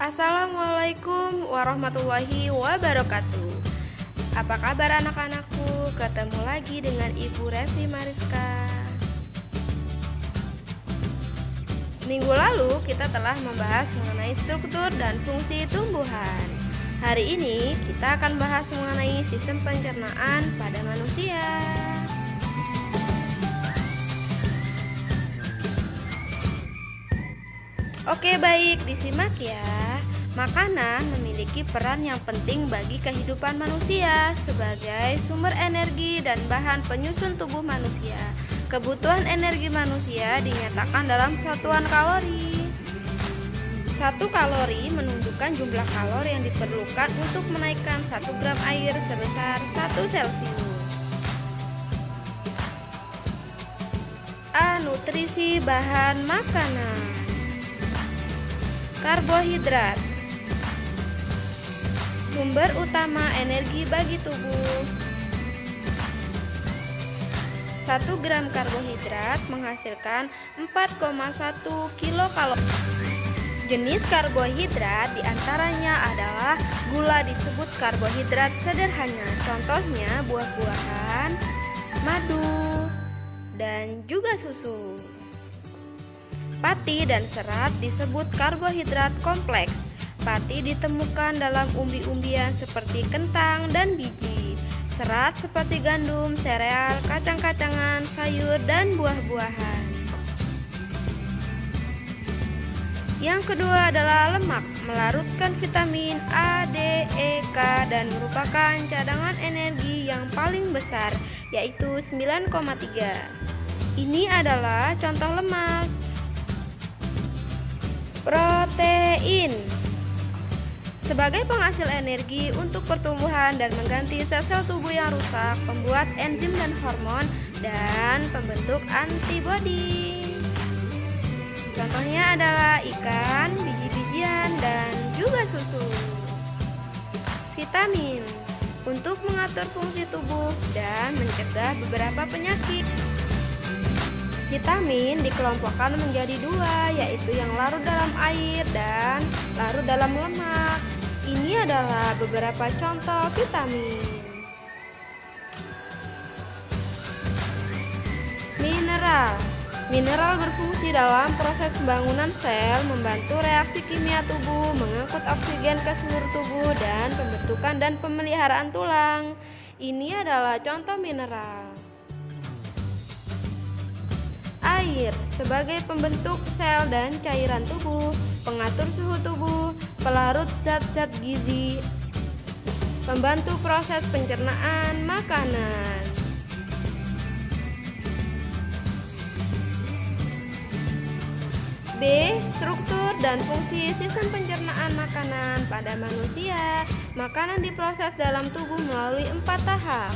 Assalamualaikum warahmatullahi wabarakatuh. Apa kabar anak-anakku? Ketemu lagi dengan Ibu Revi Mariska. Minggu lalu kita telah membahas mengenai struktur dan fungsi tumbuhan. Hari ini kita akan bahas mengenai sistem pencernaan pada manusia. Oke, baik, disimak ya. Makanan memiliki peran yang penting bagi kehidupan manusia sebagai sumber energi dan bahan penyusun tubuh manusia. Kebutuhan energi manusia dinyatakan dalam satuan kalori. 1 kalori menunjukkan jumlah kalori yang diperlukan untuk menaikkan 1 gram air sebesar 1 Celcius. A. Nutrisi bahan makanan. Karbohidrat, sumber utama energi bagi tubuh. 1 gram karbohidrat menghasilkan 4,1 kilokalori. Jenis karbohidrat diantaranya adalah gula disebut karbohidrat sederhana, contohnya buah-buahan, madu, dan juga susu. Pati dan serat disebut karbohidrat kompleks. Pati ditemukan dalam umbi-umbian seperti kentang dan biji. Serat seperti gandum, sereal, kacang-kacangan, sayur, dan buah-buahan. Yang kedua adalah lemak, melarutkan vitamin A, D, E, K, dan merupakan cadangan energi yang paling besar, yaitu 9,3. Ini adalah contoh lemak. Protein sebagai penghasil energi untuk pertumbuhan dan mengganti sel-sel tubuh yang rusak, pembuat enzim dan hormon, dan pembentuk antibodi. Contohnya adalah ikan, biji-bijian, dan juga susu. Vitamin untuk mengatur fungsi tubuh dan mencegah beberapa penyakit. Vitamin dikelompokkan menjadi 2, yaitu yang larut dalam air dan larut dalam lemak. Ini adalah beberapa contoh vitamin. Mineral. Mineral berfungsi dalam proses pembangunan sel, membantu reaksi kimia tubuh, mengangkut oksigen ke seluruh tubuh, dan pembentukan dan pemeliharaan tulang. Ini adalah contoh mineral. Air sebagai pembentuk sel dan cairan tubuh, pengatur suhu tubuh, pelarut zat-zat gizi, pembantu proses pencernaan makanan. B. Struktur dan fungsi sistem pencernaan makanan pada manusia. Makanan diproses dalam tubuh melalui 4 tahap.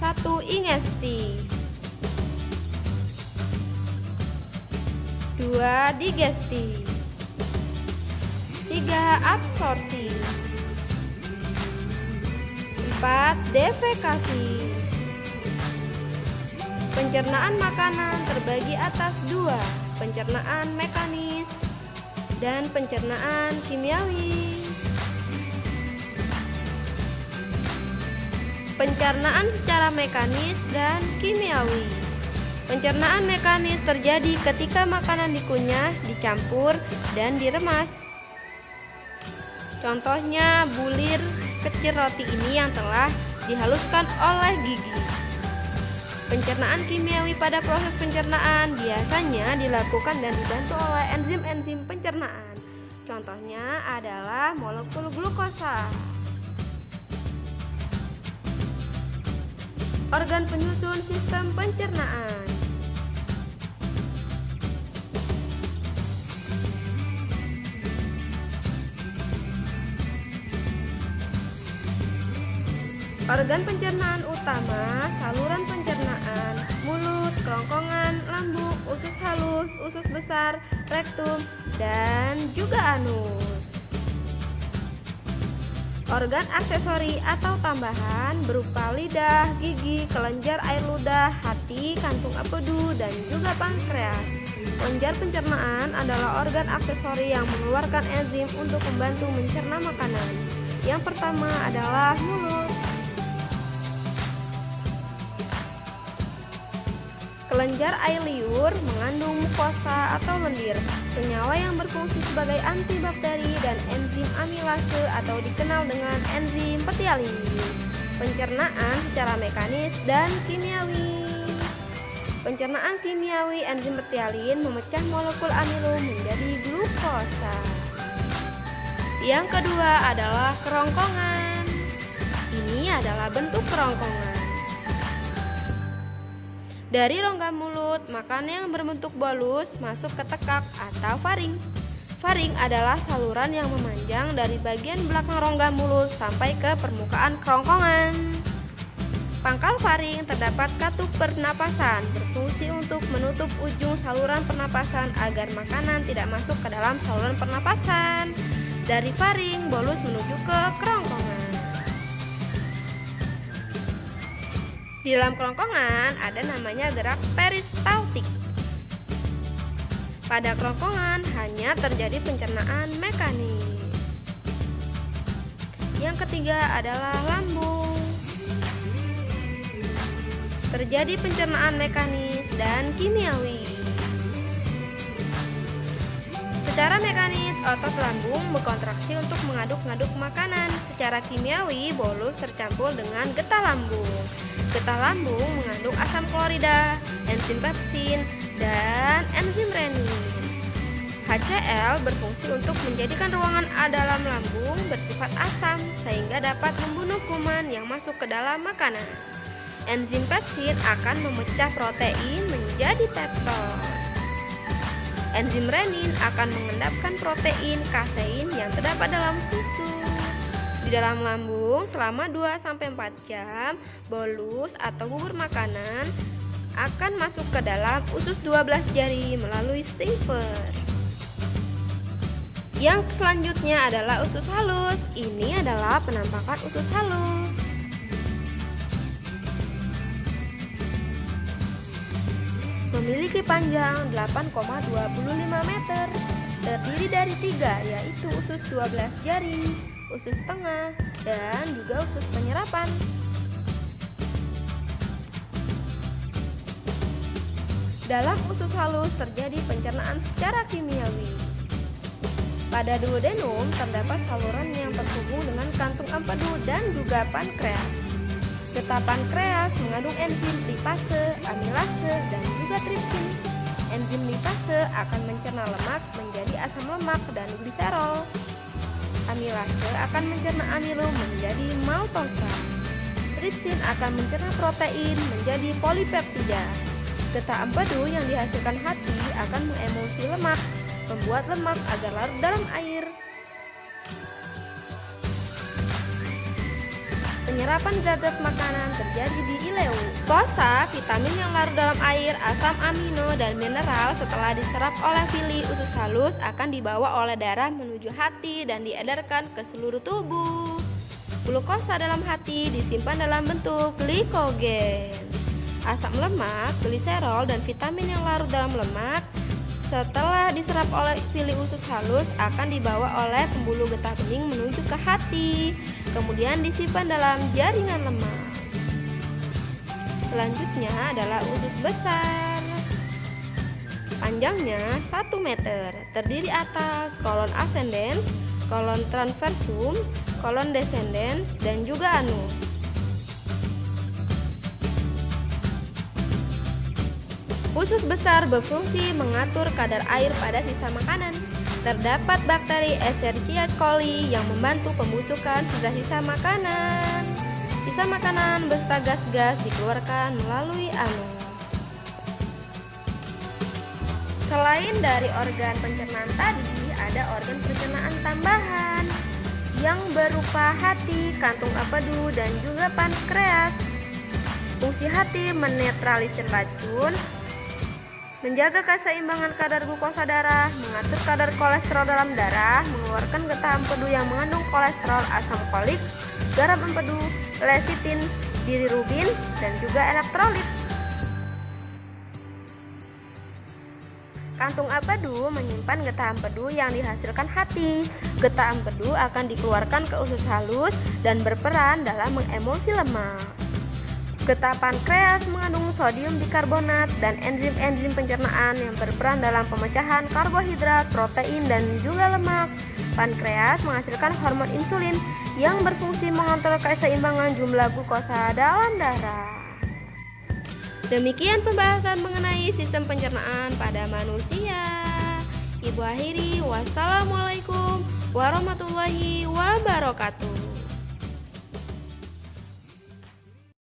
1. Ingesti, 2. Digesti, 3. Absorpsi, 4. Defekasi. Pencernaan makanan terbagi atas 2, pencernaan mekanis dan pencernaan kimiawi. Pencernaan secara mekanis dan kimiawi. Pencernaan mekanis terjadi ketika makanan dikunyah, dicampur, dan diremas. Contohnya bulir kecil roti ini yang telah dihaluskan oleh gigi. Pencernaan kimiawi pada proses pencernaan biasanya dilakukan dan dibantu oleh enzim-enzim pencernaan. Contohnya adalah molekul glukosa. Organ penyusun sistem pencernaan. Organ pencernaan utama, saluran pencernaan, mulut, kerongkongan, lambung, usus halus, usus besar, rektum, dan juga anus. Organ aksesori atau tambahan berupa lidah, gigi, kelenjar air ludah, hati, kantung empedu, dan juga pankreas. Kelenjar pencernaan adalah organ aksesori yang mengeluarkan enzim untuk membantu mencerna makanan. Yang pertama adalah mulut. Kelenjar air liur mengandung mukosa atau lendir, senyawa yang berfungsi sebagai antibakteri dan enzim amilase atau dikenal dengan enzim petialin. Pencernaan secara mekanis dan kimiawi. Pencernaan kimiawi enzim petialin memecah molekul amilo menjadi glukosa. Yang kedua adalah kerongkongan. Ini adalah bentuk kerongkongan. Dari rongga mulut, makanan yang berbentuk bolus masuk ke tekak atau faring. Faring adalah saluran yang memanjang dari bagian belakang rongga mulut sampai ke permukaan kerongkongan. Pangkal faring terdapat katup pernapasan, berfungsi untuk menutup ujung saluran pernapasan agar makanan tidak masuk ke dalam saluran pernapasan. Dari faring, bolus menuju ke kerongkongan. Di dalam kerongkongan ada namanya gerak peristaltik. Pada kerongkongan hanya terjadi pencernaan mekanis. Yang ketiga adalah lambung. Terjadi pencernaan mekanis dan kimiawi. Secara mekanis, otot lambung berkontraksi untuk mengaduk-ngaduk makanan. Secara kimiawi, bolus tercampur dengan getah lambung. Getah lambung mengandung asam klorida, enzim pepsin, dan enzim renin. HCl berfungsi untuk menjadikan ruangan dalam lambung bersifat asam sehingga dapat membunuh kuman yang masuk ke dalam makanan. Enzim pepsin akan memecah protein menjadi peptid. Enzim renin akan mengendapkan protein kasein yang terdapat dalam susu. Di dalam lambung selama 2-4 jam, bolus atau bubur makanan akan masuk ke dalam usus 12 jari melalui stapler. Yang selanjutnya adalah usus halus. Ini adalah penampakan usus halus. Memiliki panjang 8,25 meter, terdiri dari 3, yaitu usus 12 jari, usus tengah, dan juga usus penyerapan. Dalam usus halus terjadi pencernaan secara kimiawi. Pada duodenum terdapat saluran yang terhubung dengan kantung empedu dan juga pankreas. Getah pankreas mengandung enzim lipase, amilase, dan juga tripsin. Enzim lipase akan mencerna lemak menjadi asam lemak dan gliserol. Amilase akan mencerna amilo menjadi maltosa. Tripsin akan mencerna protein menjadi polipeptida. Getah empedu yang dihasilkan hati akan mengemulsi lemak, membuat lemak agar larut dalam air. Penyerapan zat-zat makanan terjadi di ileu. Glukosa, vitamin yang larut dalam air, asam amino, dan mineral setelah diserap oleh villi usus halus akan dibawa oleh darah menuju hati dan diedarkan ke seluruh tubuh. Glukosa dalam hati disimpan dalam bentuk glikogen. Asam lemak, gliserol, dan vitamin yang larut dalam lemak setelah diserap oleh villi usus halus akan dibawa oleh pembuluh getah bening menuju ke hati, kemudian disimpan dalam jaringan lemak. Selanjutnya adalah usus besar. Panjangnya 1 meter, terdiri atas kolon ascendens, kolon transversum, kolon descendens, dan juga anus. Usus besar berfungsi mengatur kadar air pada sisa makanan. Terdapat bakteri Escherichia coli yang membantu pembusukan sisa-sisa makanan. Sisa makanan beserta gas-gas dikeluarkan melalui anus. Selain dari organ pencernaan tadi, ada organ pencernaan tambahan yang berupa hati, kantung empedu, dan juga pankreas. Fungsi hati menetralisir racun, menjaga keseimbangan kadar glukosa darah, mengatur kadar kolesterol dalam darah, mengeluarkan getah empedu yang mengandung kolesterol, asam folik, garam empedu, lecitin, bilirubin, dan juga elektrolit. Kantung empedu menyimpan getah empedu yang dihasilkan hati. Getah empedu akan dikeluarkan ke usus halus dan berperan dalam mengemulsi lemak. Getah pankreas mengandung sodium bikarbonat dan enzim-enzim pencernaan yang berperan dalam pemecahan karbohidrat, protein, dan juga lemak. Pankreas menghasilkan hormon insulin yang berfungsi mengontrol keseimbangan jumlah glukosa dalam darah. Demikian pembahasan mengenai sistem pencernaan pada manusia. Ibu akhiri, wassalamualaikum warahmatullahi wabarakatuh.